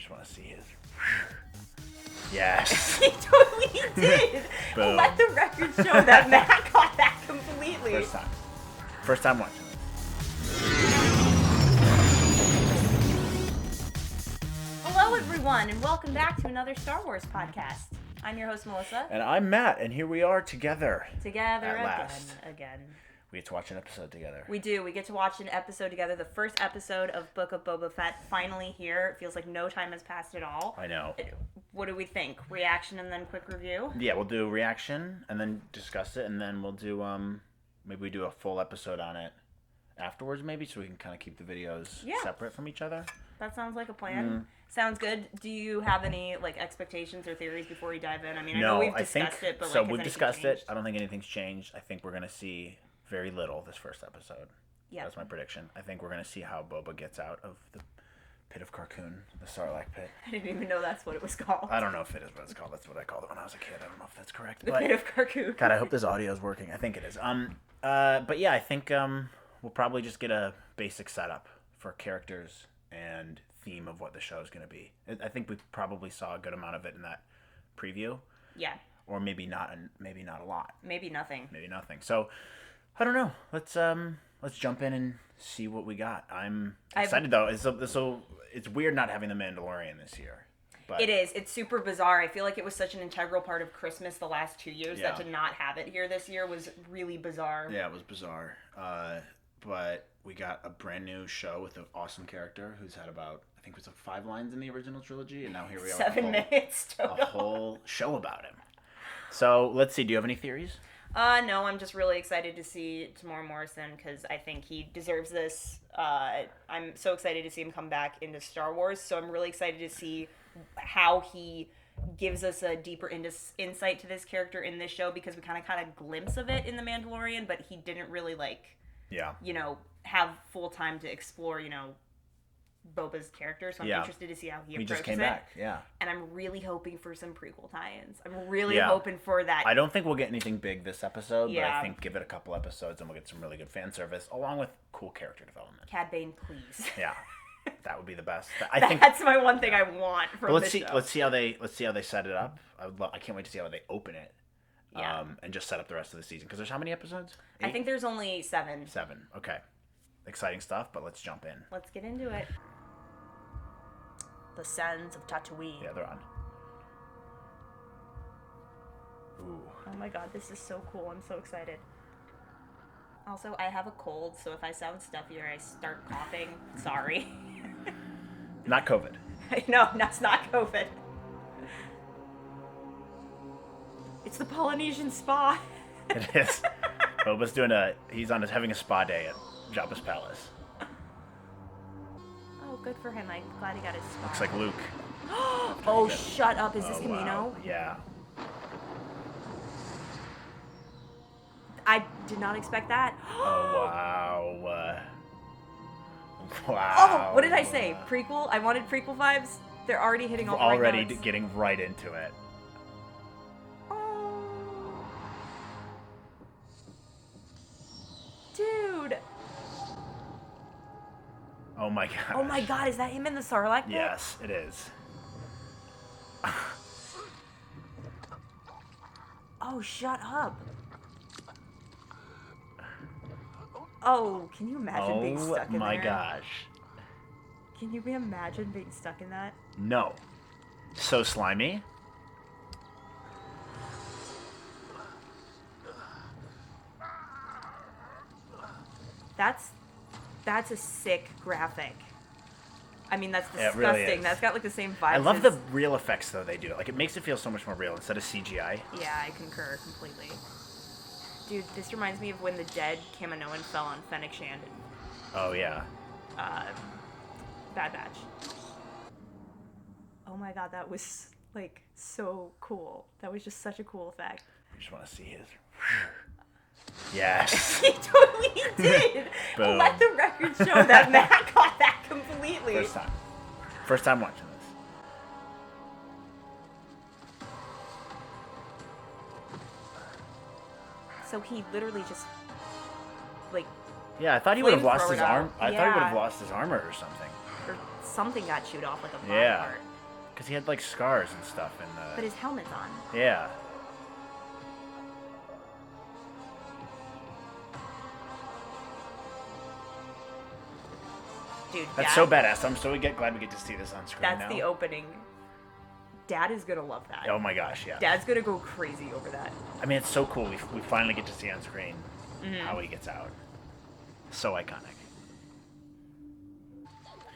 just want to see his. Yes. He totally did. Let the record show that Matt got that completely. First time watching this. Hello, everyone, and welcome back to another Star Wars podcast. I'm your host, Melissa. And I'm Matt, and here we are together. Again. We get to watch an episode together. We do. We get to watch an episode together. The first episode of Book of Boba Fett finally here. It feels like no time has passed at all. I know. What do we think? Reaction and then quick review? Yeah, we'll do a reaction and then discuss it, and then we'll do maybe we do a full episode on it afterwards, maybe, so we can kind of keep the videos separate from each other. That sounds like a plan. Sounds good. Do you have any expectations or theories before we dive in? I mean, I know we've discussed it, but so we've discussed it. I don't think anything's changed. I think we're gonna see very little this first episode. Yeah, that's my prediction. I think we're gonna see how Boba gets out of the pit of Carcoon, the Sarlacc pit. I didn't even know that's what it was called. I don't know if it is what it's called. That's what I called it when I was a kid. I don't know if that's correct. The pit of Carcoon. God, I hope this audio is working. I think it is. But yeah, I think we'll probably just get a basic setup for characters and theme of what the show is going to be. I think we probably saw a good amount of it in that preview. Yeah. Or maybe not a lot. Maybe nothing. So, I don't know. Let's jump in and see what we got. I'm excited though. It's weird not having the Mandalorian this year. But it is. It's super bizarre. I feel like it was such an integral part of Christmas the last 2 years that to not have it here this year was really bizarre. Yeah, it was bizarre. But we got a brand new show with an awesome character who's had about, I think it was 5 lines in the original trilogy, and now here we are 7 minutes total. A whole show about him. So let's see. Do you have any theories? No, I'm just really excited to see Tamora Morrison because I think he deserves this. I'm so excited to see him come back into Star Wars, so I'm really excited to see how he gives us a deeper insight to this character in this show, because we kind of glimpse of it in The Mandalorian, but he didn't really have full time to explore, Boba's character, so I'm interested to see how he approaches it. He just came back, And I'm really hoping for some prequel tie-ins. I'm really hoping for that. I don't think we'll get anything big this episode, but I think give it a couple episodes and we'll get some really good fan service, along with cool character development. Cad Bane, please. Yeah, that would be the best. That's my one thing I want from this show. Let's see how they set it up. I can't wait to see how they open it. And just set up the rest of the season. Because there's how many episodes? 8? I think there's only 7. 7. Okay. Exciting stuff, but let's jump in. Let's get into it. The Sands of Tatooine. Yeah, they're on. Ooh. Oh my god, this is so cool. I'm so excited. Also, I have a cold, so if I sound stuffy or I start coughing, sorry. Not COVID. No, that's not COVID. It's the Polynesian spa. It is. Boba's he's having a spa day at Jabba's palace. Oh, good for him. I'm glad he got his spa. Looks like Luke. Oh, shut up. Is this Camino? Wow. Yeah. I did not expect that. Oh, wow. Wow. Oh, what did I say? Prequel? I wanted prequel vibes. They're already hitting all the right notes. Already getting right into it. Dude. Oh my god. Oh my god, is that him in the Sarlacc pit? Yes, it is. Oh, shut up. Oh, can you imagine being stuck in there? Oh my gosh. Can you imagine being stuck in that? No. So slimy. That's a sick graphic. I mean, that's disgusting. It really is. That's got the same vibes. I love the real effects though they do. It makes it feel so much more real instead of CGI. Yeah, I concur completely. Dude, this reminds me of when the dead Kaminoan fell on Fennec Shand. Oh yeah. Bad Batch. Oh my god, that was so cool. That was just such a cool effect. I just want to see his. Yes. He totally did. Let the record show that Matt got that completely. First time watching this. So he literally just Yeah, I thought he would have lost his flamethrower arm. out. I thought he would have lost his armor or something. Or something got chewed off like a body Yeah. part. Because he had, like, scars and stuff in the... But his helmet's on. Yeah. Dude, That's so badass. I'm so glad we get to see this on screen now. That's the opening. Dad is gonna love that. Oh my gosh, yeah. Dad's gonna go crazy over that. I mean, it's so cool. We finally get to see on screen how he gets out. So iconic.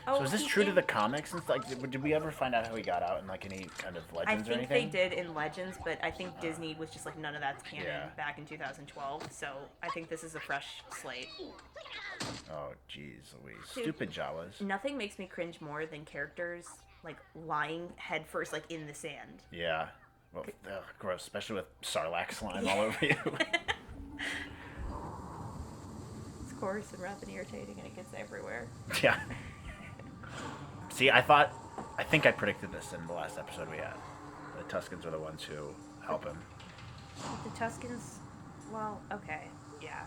Oh, So is this true to the comics? And like, did we ever find out how he got out in like any kind of Legends or anything? I think they did in Legends, but I think Disney was just like, none of that's canon back in 2012. So I think this is a fresh slate. Oh, jeez Louise. Stupid Jawas. Nothing makes me cringe more than characters like lying headfirst like in the sand. Yeah. Well, gross, especially with Sarlacc slime all over you. It's coarse and rough and irritating, and it gets everywhere. Yeah. See, I think I predicted this in the last episode we had. The Tuskens are the ones who help him. The Tuskens, well, okay, yeah.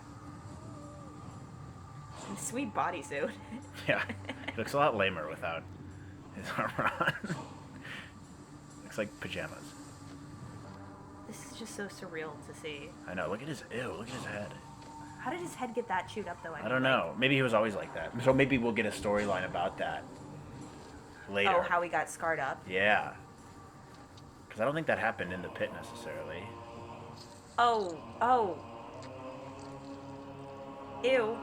Sweet bodysuit. Yeah, he looks a lot lamer without his armor on. Looks like pajamas. This is just so surreal to see. I know. Look at his head. How did his head get that chewed up though? I don't know. Maybe he was always like that. So maybe we'll get a storyline about that later. Oh, how he got scarred up? Yeah. Because I don't think that happened in the pit necessarily. Oh. Ew.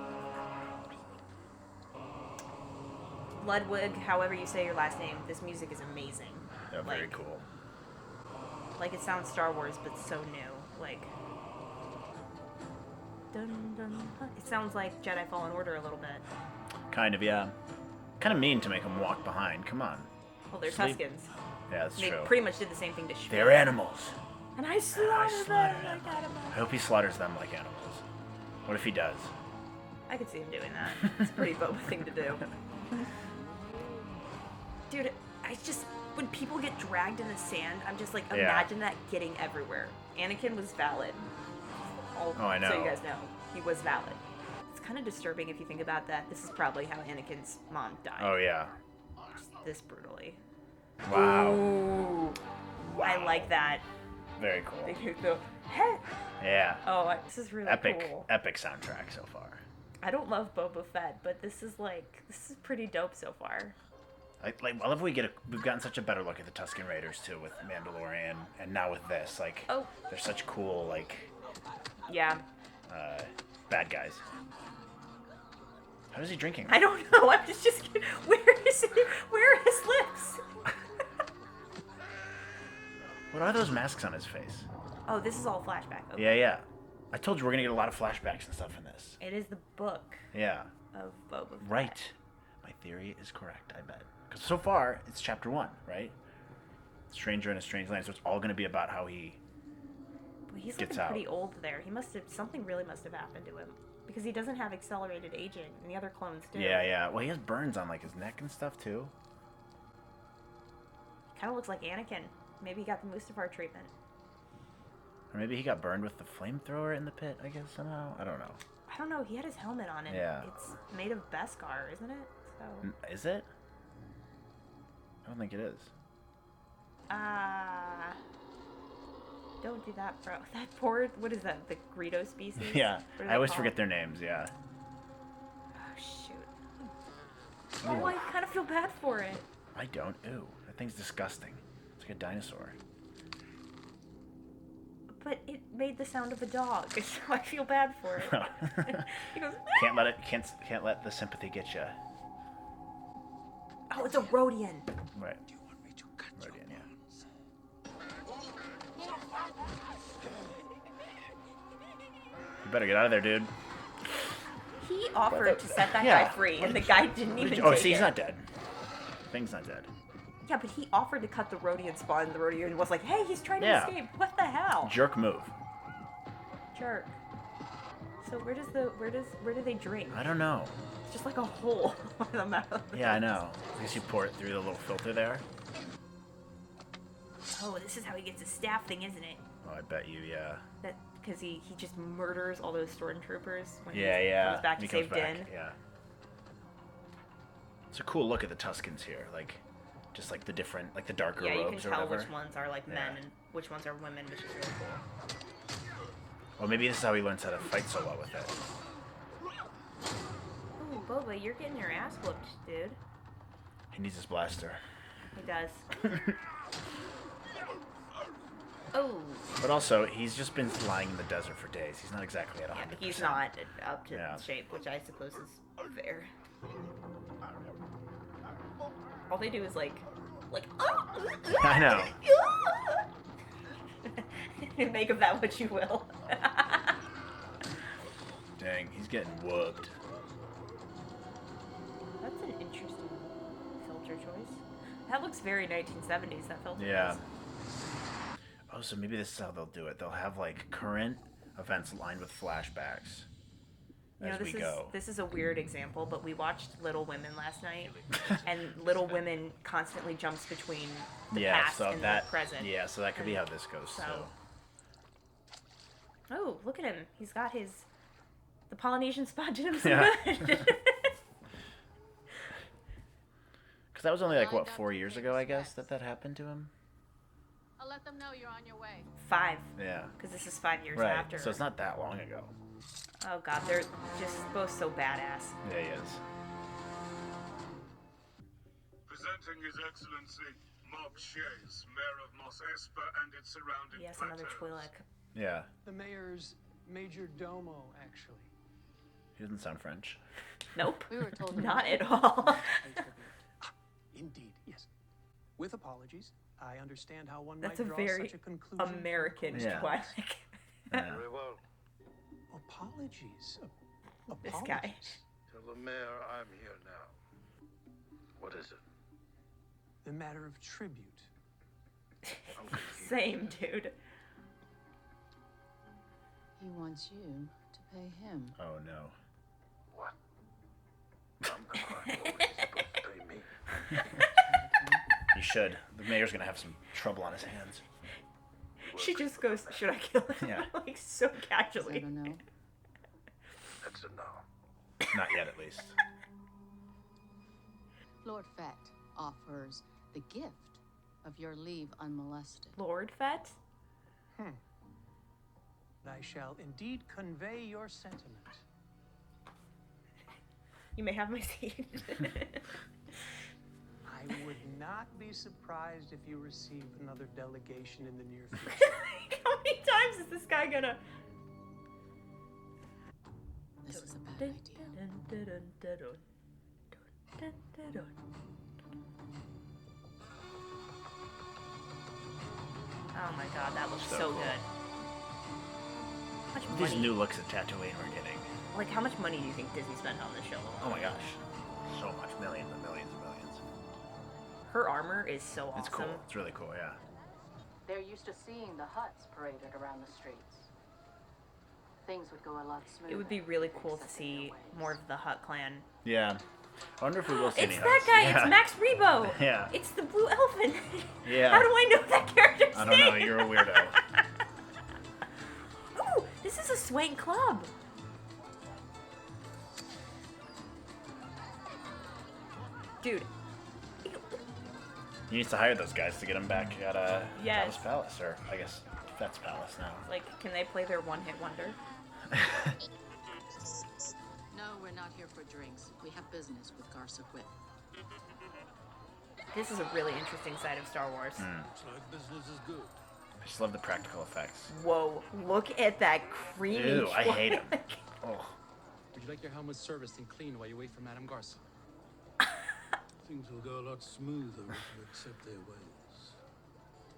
Ludwig, however you say your last name, this music is amazing. Yeah, very cool. Like, it sounds Star Wars, but so new. Like, dun, dun, dun. It sounds like Jedi Fallen Order a little bit. Kind of, yeah. Kind of mean to make them walk behind. Come on. Well, they're Sleep. Tuskens. Yeah, that's They true. pretty much did the same thing to Shmi. They're animals. And I slaughtered them like animals. I hope he slaughters them like animals. What if he does? I could see him doing that. It's a pretty Boba thing to do. Dude, when people get dragged in the sand, I'm just like, imagine that getting everywhere. Anakin was valid. I know. So you guys know, he was valid. It's kind of disturbing if you think about that. This is probably how Anakin's mom died. Oh, yeah. Just this brutally. Wow. Ooh. Wow. I like that. Very cool. They do the head. Yeah. Oh, this is really cool. Epic soundtrack so far. I don't love Boba Fett, but this is pretty dope so far. I love we've gotten such a better look at the Tusken Raiders too with Mandalorian, and now with this, they're such cool bad guys. How is he drinking? I don't know. I'm just where are his lips? What are those masks on his face? Oh, this is all flashback. Okay. Yeah. I told you we're gonna get a lot of flashbacks and stuff in this. It is the book. Yeah. Of Boba Fett. Right. My theory is correct, I bet. Because so far, it's chapter 1, right? Stranger in a Strange Land, so it's all going to be about how he he's gets looking pretty old there. Something really must have happened to him. Because he doesn't have accelerated aging, and the other clones do. Yeah. Well, he has burns on, his neck and stuff, too. Kind of looks like Anakin. Maybe he got the Mustafar treatment. Or maybe he got burned with the flamethrower in the pit, I guess, somehow. I don't know. I don't know. He had his helmet on, and it's made of Beskar, isn't it? So. Is it? I don't think it is. Don't do that, bro. That poor, what is that, the Greedo species? Yeah, I always forget their names, yeah. Oh, shoot. Oh, I kind of feel bad for it. I don't. Ew, that thing's disgusting. It's like a dinosaur. But it made the sound of a dog, so I feel bad for it. He goes, can't let the sympathy get you. Oh, it's a Rodian. Right. Do you want me to cut Rodian, yeah. You better get out of there, dude. He offered to set that guy free, and the guy didn't even take it. Oh, see, he's not dead. Thing's not dead. Yeah, but he offered to cut the Rodian spawn, and the Rodian was like, hey, he's trying to escape. What the hell? Jerk move. Jerk. So where do they drink? I don't know. It's just like a hole in the mouth. Yeah, I know. I guess you pour it through the little filter there. Oh, this is how he gets his staff thing, isn't it? Oh, I bet you, yeah. Because he just murders all those stormtroopers when he comes back to save Din. Yeah. It's a cool look at the Tuskens here. Just like the different, like the darker Yeah, you can robes or tell whatever. which ones are like men Yeah. and which ones are women, which is really cool. Well, maybe this is how he learns how to fight so well with it. Ooh, Boba, you're getting your ass whooped, dude. He needs his blaster. He does. Oh. But also, he's just been lying in the desert for days. He's not exactly at 100%. Yeah, he's not up to shape, which I suppose is fair. All they do is like, I know. Make of that what you will. Dang, he's getting whooped. That's an interesting filter choice. That looks very 1970s, that filter Yeah. choice. Oh, so maybe this is how they'll do it. They'll have like current events lined with flashbacks as we go. This is a weird example, but we watched Little Women last night, and Little Women constantly jumps between the past and the present. Yeah, so that could be how this goes too. Oh, look at him! He's got the Polynesian spot did him so good. Because that was only like what 4 years ago, I guess, that happened to him. I'll let them know you're on your way. 5. Yeah. Because this is 5 years Right. after. So it's not that long ago. Oh god, they're just both so badass. Yeah, he is. Presenting His Excellency Mob Shays, Mayor of Mos Espa and its surrounding Yes, another plateaus. Twi'lek. Yeah. The mayor's major domo, actually. He doesn't sound French. Nope. We were told Not at all. Indeed, yes. With apologies, I understand how one That's might a draw very such a conclusion. from American Yeah. Twi'lek. Yeah. Very well. Apologies. This Apologies. guy. Tell the mayor I'm here now. What is it? The matter of tribute. I'm confused. Same, dude. He wants you to pay him. Oh no. What? I'm the crime lord. He's supposed to pay me. He should. The mayor's gonna have some trouble on his hands. She just goes, should I kill him? Yeah. Like, so Is casually. that a no? That's a no. Not yet, at least. Lord Fett offers the gift of your leave unmolested. Lord Fett? I shall indeed convey your sentiment. You may have my seat. I would not be surprised if you receive another delegation in the near future. How many times is this guy gonna... This is a bad idea. Oh my god, that looks So so cool. good. How much These money? new looks at Tatooine we're getting. Like, how much money do you think Disney spent on this show? Oh my gosh. So much. Millions and millions and millions. Her armor is so awesome. It's cool. It's really cool, yeah. They're used to seeing the huts paraded around the streets. Things would go a lot smoother. It would be really if they cool to accepted see their ways. more of the Hut clan. Yeah. I wonder if we will see It's any that Huts. guy! Yeah. It's Max Rebo! Yeah. It's the blue elephant! Yeah. How do I know that character's I don't know. name? You're a weirdo. Ooh, this is a swank club! Dude. He needs to hire those guys to get him back at Yes. Jabba's palace, or I guess Fett's palace now. Like, can they play their one-hit wonder? No, we're not here for drinks. We have business with Garsa Whip. This is a really interesting side of Star Wars. Looks like business is good. I just love the practical effects. Whoa, look at that creamy Ew, I hate him. Twi'lek. Oh. Would you like your helmet serviced and cleaned while you wait for Madame Garza? Things will go a lot smoother if you accept their ways.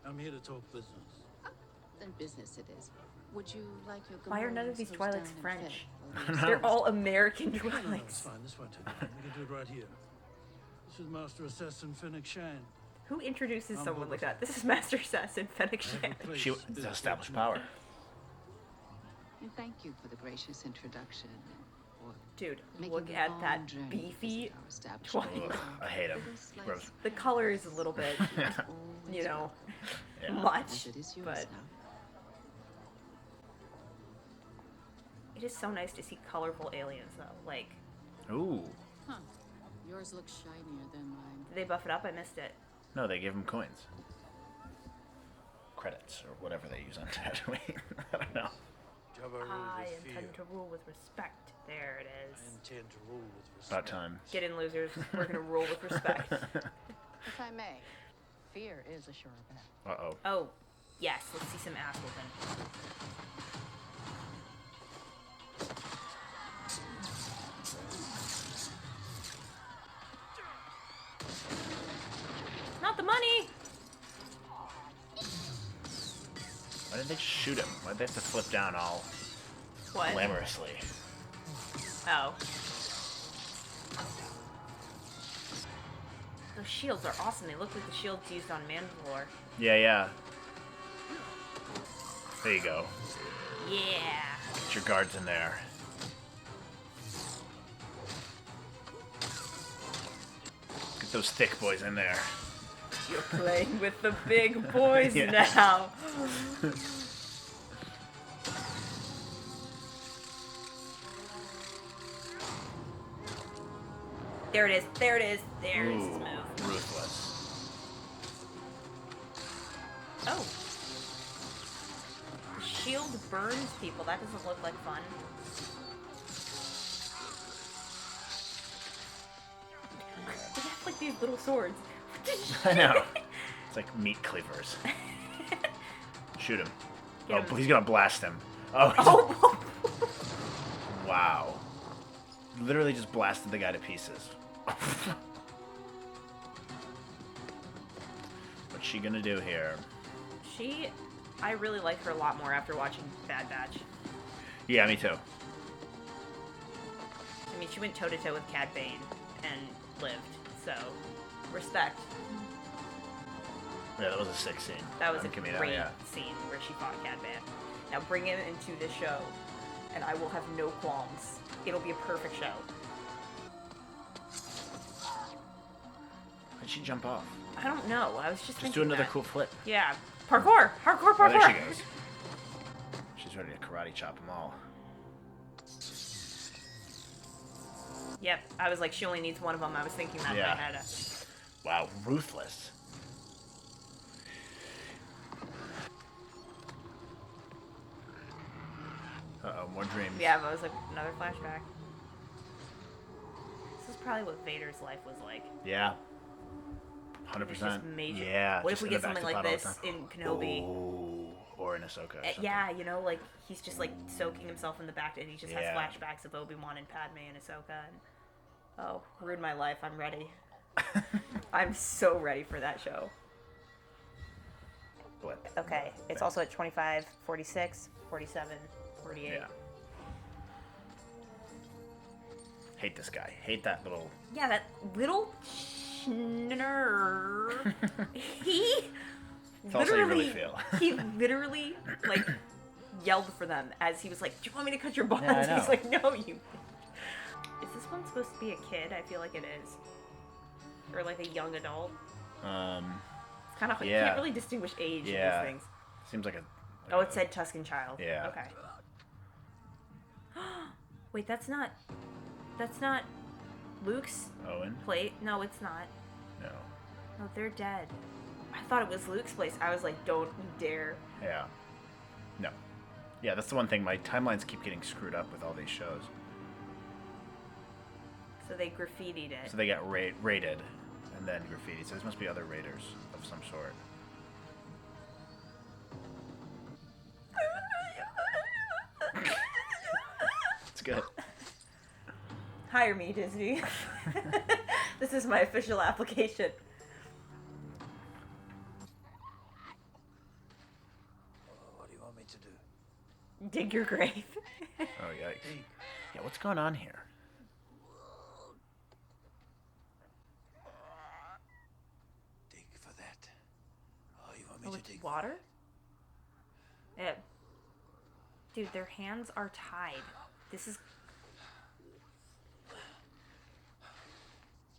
I'm here to talk business. Then business it is. Would you like your Why are none of these Twi'leks Twi'leks down and French? fed while we- They're all American No, it's Twi'leks. fine. This won't take long. We can do it right here. This is Master Assassin Fennec Shand. Who introduces I'm someone Boba like that? Fett. This is Master Assassin Fennec I Shand. have replaced She this established judgment. power. And thank you for the gracious introduction. Or Dude, making look the at long that journey to beefy visit our establishment. Ugh, I hate him. Little slice Gross. of The color is a little bit, always you know, Yeah. much, As it is yours but now. it is so nice to see colorful aliens though. Like, Ooh. Huh. Yours looks shinier than mine. did they buff it up? I missed it. No, they give him coins. Credits, or whatever they use on Tatooine. I don't know. Jabba ruled I with fear. intend to rule with respect. There it I is. intend to rule with respect. About time. Get in, losers. We're gonna rule with respect. If I may, fear is a sure bet. Uh-oh. Oh, yes. Let's see some ass whooping. Not the money. Why did they shoot him? Why'd they have to flip down all What? glamorously? Oh. Those shields are awesome. They look like the shields used on Mandalore. Yeah, yeah. There you go. Yeah. Get your guards in there. Get those thick boys in there. You're playing with the big boys Yeah. now. There it is. There it is. There's his Ooh, move. ruthless. Oh. The shield burns people. That doesn't look like fun. They have like these little swords. I know. It's like meat cleavers. Shoot him. Get Oh, him. he's gonna blast him. Oh, Oh. wow. Literally just blasted the guy to pieces. What's she gonna do here? I really like her a lot more after watching Bad Batch. Yeah, me too. I mean, she went toe-to-toe with Cad Bane and lived, so respect. Yeah, that was a sick scene. That was a On Camino, great yeah. scene where she fought Cad Bane. Now bring him into this show, and I will have no qualms. It'll be a perfect show. How'd she jump off? I don't know. I was just thinking Just do another that. cool flip. Yeah. Parkour! Hardcore parkour! Oh, there she goes. She's ready to karate chop them all. Yep. I was like, she only needs one of them. I was thinking that Yeah. in my head. Wow, ruthless. Uh-oh, more dreams. Yeah, but I was like, another flashback. This is probably what Vader's life was like. Yeah. It's 100%. just major. Yeah. What if just we in get the back something of like the pod this all the in time. Kenobi? Ooh, or in Ahsoka. Or something. Yeah, you know, like he's just like soaking himself in the back, and he just Yeah. has flashbacks of Obi-Wan and Padme and Ahsoka. And oh, ruin my life. I'm ready. I'm so ready for that show. What? Okay, it's also at 25, 46, 47, 48. Yeah. Hate this guy. Hate that little... Yeah, that little schnurr. He Tell us how you really literally, feel. he literally like yelled for them as he was like, "Do you want me to cut your bonds?" Yeah, I know. He's like, "No, you." Is this one supposed to be a kid? I feel like it is, or like a young adult. It's kind of like, you Yeah. can't really distinguish age Yeah. in these things. Seems like a... Oh, it said Tusken child. Yeah. Okay. Wait, that's not Luke's Owen? plate. No, it's not. No. No, they're dead. I thought it was Luke's place. I was like, don't you dare. Yeah. No. Yeah, that's the one thing. My timelines keep getting screwed up with all these shows. So they graffitied it. So they got raided and then graffiti. So there must be other raiders of some sort. It's good. Hire me, Disney. This is my official application. What do you want me to do? Dig your grave. Oh, yikes. Yeah, what's going on here? Dig for that. Oh, you want me Oh, to it's dig? water? Yeah. Dude, their hands are tied. This is...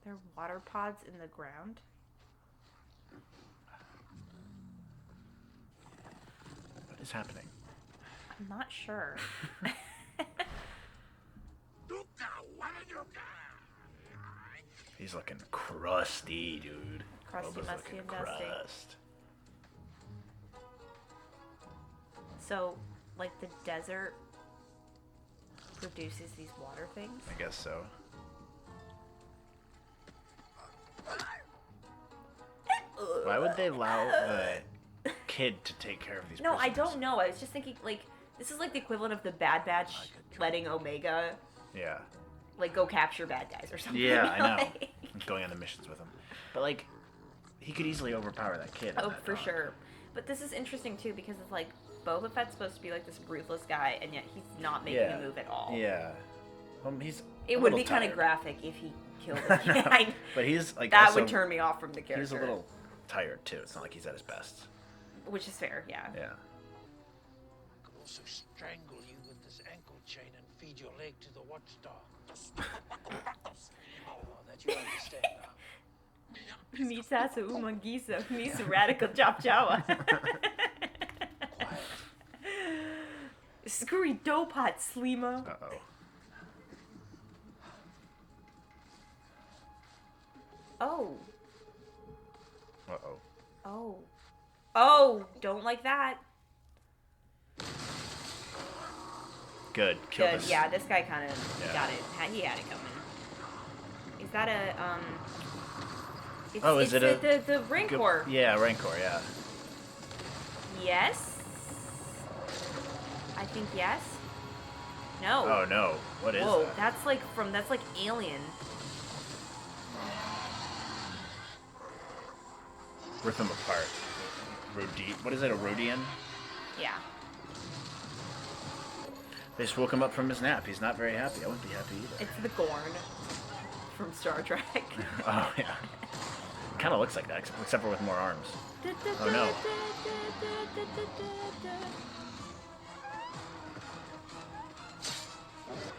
They're water pods in the ground? What is happening? I'm not sure. He's looking crusty, dude. Crusty, Boba's musty, looking and dusty. crust. So, like, the desert produces these water things? I guess so. Why would they allow the kid to take care of these No, I prisoners? don't know. I was just thinking, like, this is like the equivalent of the Bad Batch letting Omega, Yeah. like, go capture bad guys or something. Yeah, I know. Like- Going on the missions with him. But, like, he could easily overpower that kid. Oh, in that for dog. sure. But this is interesting, too, because it's like, Boba Fett's supposed to be, like, this ruthless guy, and yet he's not making Yeah. a move at all. Yeah. He's It a would little be kind of tired. graphic if he killed a kid. But he's, like, That also, would turn me off from the character. He's a little tired, too. It's not like he's at his best. Which is fair, yeah. Yeah. I could also strangle you with this ankle chain and feed your leg to the watchdog. Oh, that you understand now. Misasa umangisa, misu radical chop jawa. Screwy dope hot, Slima. Uh-oh. Oh. Uh-oh. Oh. Oh, don't like that. Good. Kill Good. this. Yeah, this guy kind of Yeah. got it. He had it coming. Is that a It's, Oh, is it's it a the Rancor? Yeah, Rancor, yeah. Yes. I think yes. No. Oh, no. What is Whoa, that? that's like Alien. Rip them apart. What is it, a Rhodian? Yeah. They just woke him up from his nap. He's not very happy. I wouldn't be happy either. It's the Gorn from Star Trek. Oh, yeah. Kind of looks like that, except for with more arms. Oh, no.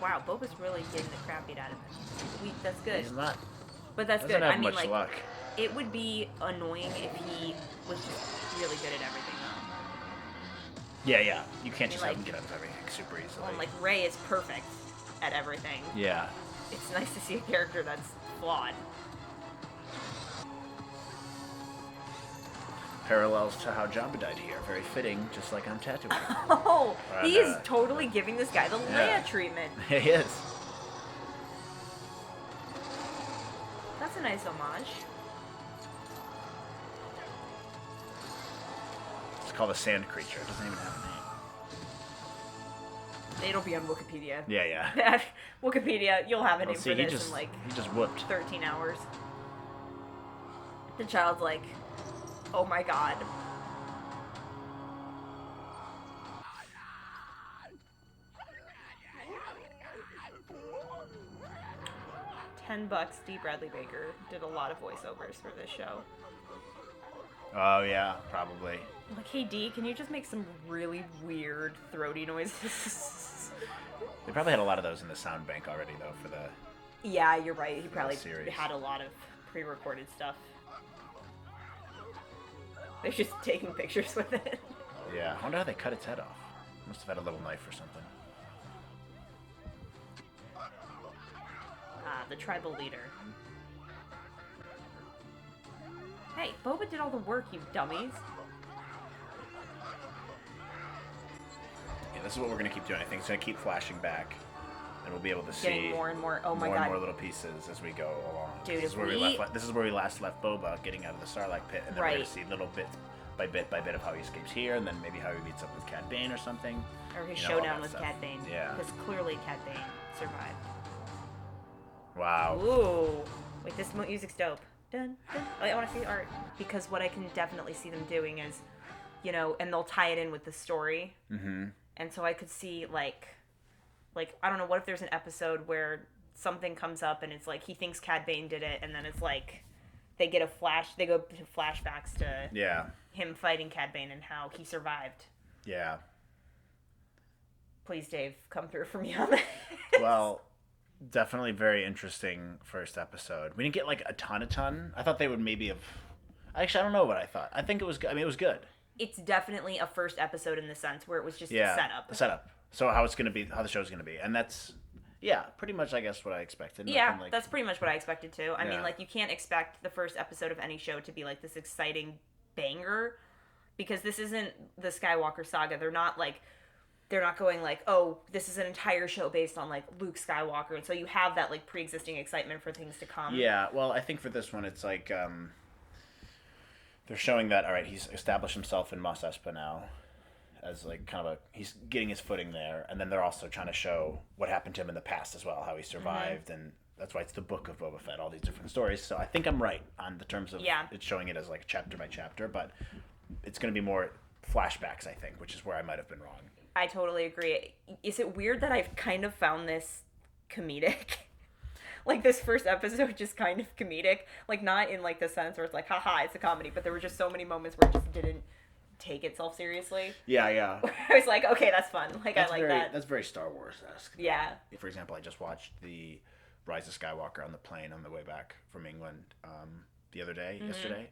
Wow, Boba's really getting the crap beat out of him. That's good. He's not. But that's Doesn't good. have I mean, much like, luck. it would be annoying if he was just really good at everything, though. Yeah. You can't just like- have him get out of everything super easily. Well, like, Rey is perfect at everything. Yeah. It's nice to see a character that's flawed. Parallels to how Jabba died here. Very fitting, just like on Tatooine. Oh, But, he is totally giving this guy the yeah. Leia treatment. He is. That's a nice homage. It's called a sand creature. It doesn't even have a name. It'll be on Wikipedia. Yeah. Wikipedia, you'll have a Well, name see, for he this just in like he just whooped. 13 hours. The child's like, oh my god. $10. D. Bradley Baker did a lot of voiceovers for this show. Oh yeah, probably. I'm like, hey D, can you just make some really weird throaty noises? They probably had a lot of those in the sound bank already, though, for the. Yeah, you're right. He probably series. had a lot of pre-recorded stuff. They're just taking pictures with it. Yeah. I wonder how they cut its head off. Must have had a little knife or something. The tribal leader. Hey, Boba did all the work, you dummies. Yeah, this is what we're gonna keep doing. I think it's gonna keep flashing back, and we'll be able to see Getting more and more. Oh my more god. and more little pieces as we go along. Dude, this is if where we- this is where we last left Boba getting out of the Sarlacc pit, and then we're Right. gonna see little bits by bit of how he escapes here, and then maybe how he meets up with Cad Bane or something. Or his You know, all showdown that with stuff. Cad Bane. Yeah. Because clearly Cad Bane survived. Wow. Ooh. Wait, this music's dope. Dun, dun. Oh, I want to see the art. Because what I can definitely see them doing is, you know, and they'll tie it in with the story. Mm-hmm. And so I could see, like, I don't know, what if there's an episode where something comes up and it's like he thinks Cad Bane did it, and then it's like they go to flashbacks to Yeah. him fighting Cad Bane and how he survived. Yeah. Please, Dave, come through for me on that. Well, definitely very interesting first episode. We didn't get like a ton. I thought they would maybe have. Actually, I don't know what I thought. I think it was good. I mean, it was good. It's definitely a first episode in the sense where it was just Yeah. a setup. A setup. So how it's gonna be, how the show's gonna be, and that's, Yeah, pretty much, I guess, what I expected. Yeah, Nothing, like, that's pretty much what I expected too. I mean, Yeah. like, you can't expect the first episode of any show to be like this exciting banger because this isn't the Skywalker saga. They're not going like, oh, this is an entire show based on like Luke Skywalker, and so you have that like pre-existing excitement for things to come. Yeah, well, I think for this one, it's like they're showing that all right, he's established himself in Mos Espa now as like kind of he's getting his footing there, and then they're also trying to show what happened to him in the past as well, how he survived, and that's why it's the Book of Boba Fett, all these different stories. So I think I'm right on the terms of it's showing it as like chapter by chapter, but it's going to be more flashbacks, I think, which is where I might have been wrong. I totally agree. Is it weird that I've kind of found this comedic? Like, this first episode just kind of comedic. Like, not in, like, the sense where it's like, haha, it's a comedy, but there were just so many moments where it just didn't take itself seriously. Yeah. I was like, okay, that's fun. Like, I like that. That's very Star Wars-esque. Yeah. For example, I just watched the Rise of Skywalker on the plane on the way back from England the other day, yesterday.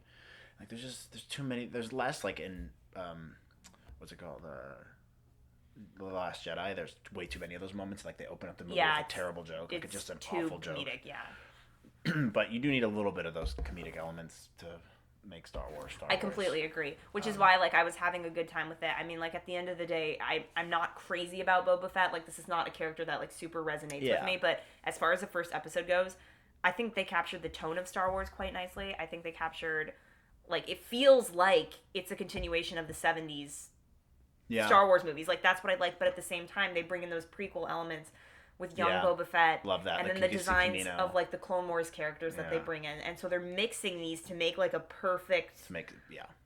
Like, there's too many, there's less, like, in, what's it called, The Last Jedi, there's way too many of those moments. Like, they open up the movie with a terrible joke. Like, it's just an awful joke. Comedic, yeah. But you do need a little bit of those comedic elements to make Star Wars. I completely agree. Which is why, like, I was having a good time with it. I mean, like, at the end of the day, I'm not crazy about Boba Fett. Like, this is not a character that, like, super resonates with me. But as far as the first episode goes, I think they captured the tone of Star Wars quite nicely. I think they captured, like, it feels like it's a continuation of the 70s Star Wars movies. Like, that's what I like, but at the same time, they bring in those prequel elements with young Boba Fett. Love that. And like, then the designs of, like, the Clone Wars characters that they bring in. And so they're mixing these to make, like, a perfect to make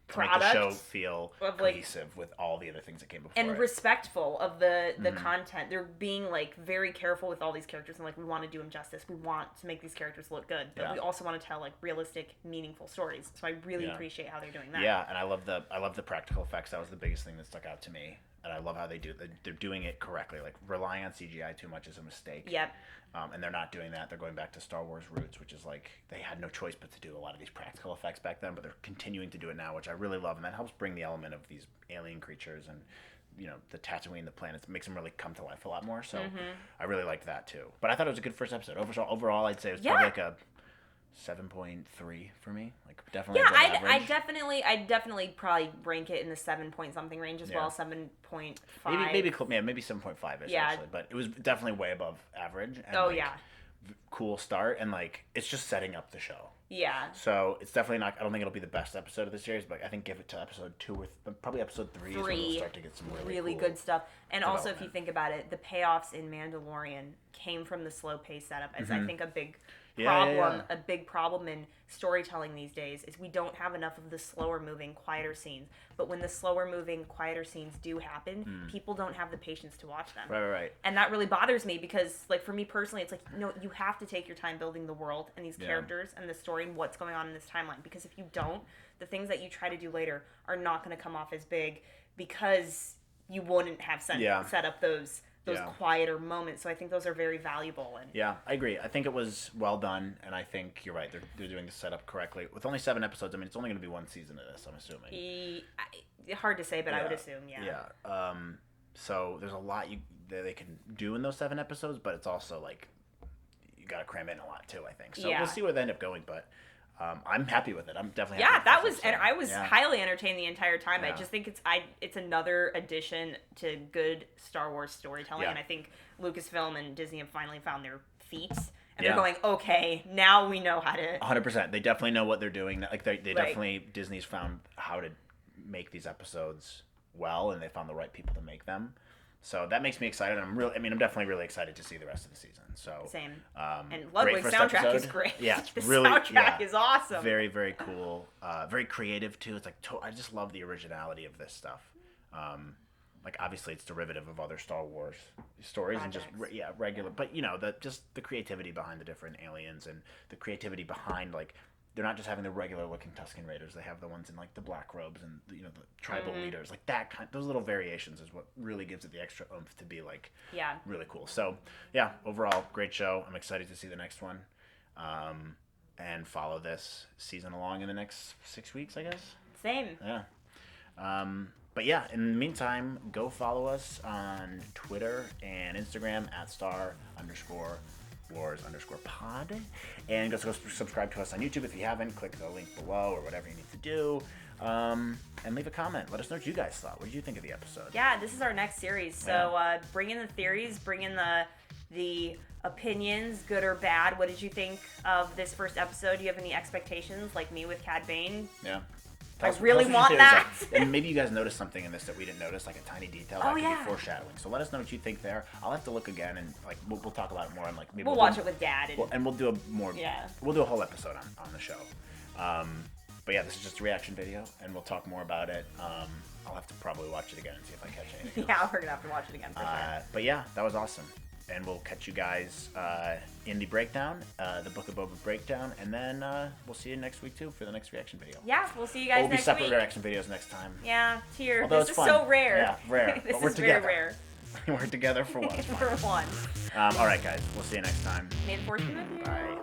product the show feel of, like, cohesive with all the other things that came before and it. respectful of the content. They're being, like, very careful with all these characters, and, like, we want to do them justice. We want to make these characters look good, but we also want to tell, like, realistic, meaningful stories. So I really appreciate how they're doing that. Yeah, and I love the practical effects. That was the biggest thing that stuck out to me. And I love how they're doing it correctly. Like, relying on CGI too much is a mistake. Yep. And they're not doing that. They're going back to Star Wars roots, which is like they had no choice but to do a lot of these practical effects back then, but they're continuing to do it now, which I really love. And that helps bring the element of these alien creatures and, you know, the Tatooine, the planets. It makes them really come to life a lot more. So I really liked that too. But I thought it was a good first episode. Overall, I'd say it was probably like a 7.3 for me. Like, definitely above average. I definitely probably rank it in the 7 point something range as well. 7.5. Maybe 7.5 ish actually, but it was definitely way above average. And cool start, and like it's just setting up the show. Yeah. So it's definitely not. I don't think it'll be the best episode of the series, but I think give it to episode 2 or probably episode 3 is when we'll start to get some really cool good stuff. And also, if you think about it, the payoffs in Mandalorian came from the slow pace setup. As I think a big a big problem in storytelling these days is we don't have enough of the slower moving, quieter scenes. But when the slower moving, quieter scenes do happen, people don't have the patience to watch them. Right. And that really bothers me because, like, for me personally, it's like, no, you have to take your time building the world and these characters and the story and what's going on in this timeline. Because if you don't, the things that you try to do later are not going to come off as big because you wouldn't have set up those quieter moments. So I think those are very valuable. And yeah, I agree. I think it was well done, and I think you're right. They're doing the setup correctly. With only 7 episodes, I mean, it's only going to be one season of this, I'm assuming. Hard to say, but I would assume, Yeah. So there's a lot that they can do in those 7 episodes, but it's also like you got to cram in a lot too, I think. So we'll see where they end up going, but I'm happy with it. I'm definitely happy that was, and I was highly entertained the entire time. I just think it's another addition to good Star Wars storytelling, and I think Lucasfilm and Disney have finally found their feet, and they're going, okay, now we know how to. 100%. They definitely know what they're doing. Like they definitely, Disney's found how to make these episodes well, and they found the right people to make them. So that makes me excited. I'm definitely really excited to see the rest of the season. So same. And Ludwig's soundtrack is great. Yeah, it's the really soundtrack is awesome. Very, very cool. Very creative too. It's like I just love the originality of this stuff. Like obviously it's derivative of other Star Wars stories Projects. and just regular. But you know the creativity behind the different aliens and the creativity behind like. They're not just having the regular looking Tusken Raiders. They have the ones in like the black robes and the tribal leaders. Like those little variations is what really gives it the extra oomph to be like really cool. So yeah, overall great show. I'm excited to see the next one, and follow this season along in the next 6 weeks, I guess. Same. Yeah. But yeah, in the meantime, go follow us on Twitter and Instagram at @star_wars_pod. And go subscribe to us on YouTube if you haven't. Click the link below or whatever you need to do. And leave a comment. Let us know what you guys thought. What did you think of the episode? Yeah, this is our next series. So bring in the theories, bring in the opinions, good or bad. What did you think of this first episode? Do you have any expectations, like me with Cad Bane? Yeah. I really want that. And maybe you guys noticed something in this that we didn't notice, like a tiny detail that could be foreshadowing. So let us know what you think there. I'll have to look again, and like we'll talk about it more. And like maybe we'll watch it with Dad. And we'll do a more. Yeah. We'll do a whole episode on the show. But yeah, this is just a reaction video, and we'll talk more about it. I'll have to probably watch it again and see if I catch anything. Yeah, we're gonna have to watch it again for sure. But yeah, that was awesome. And we'll catch you guys in the breakdown, the Book of Boba breakdown, and then we'll see you next week too for the next reaction video. Yeah, we'll see you guys next week. We'll be separate reaction videos next time. Yeah, cheers. Although this is fun. so rare. Yeah, rare. This but we're is together. very rare. We're together for once. For once. All right, guys. We'll see you next time. May the force be with you. Bye.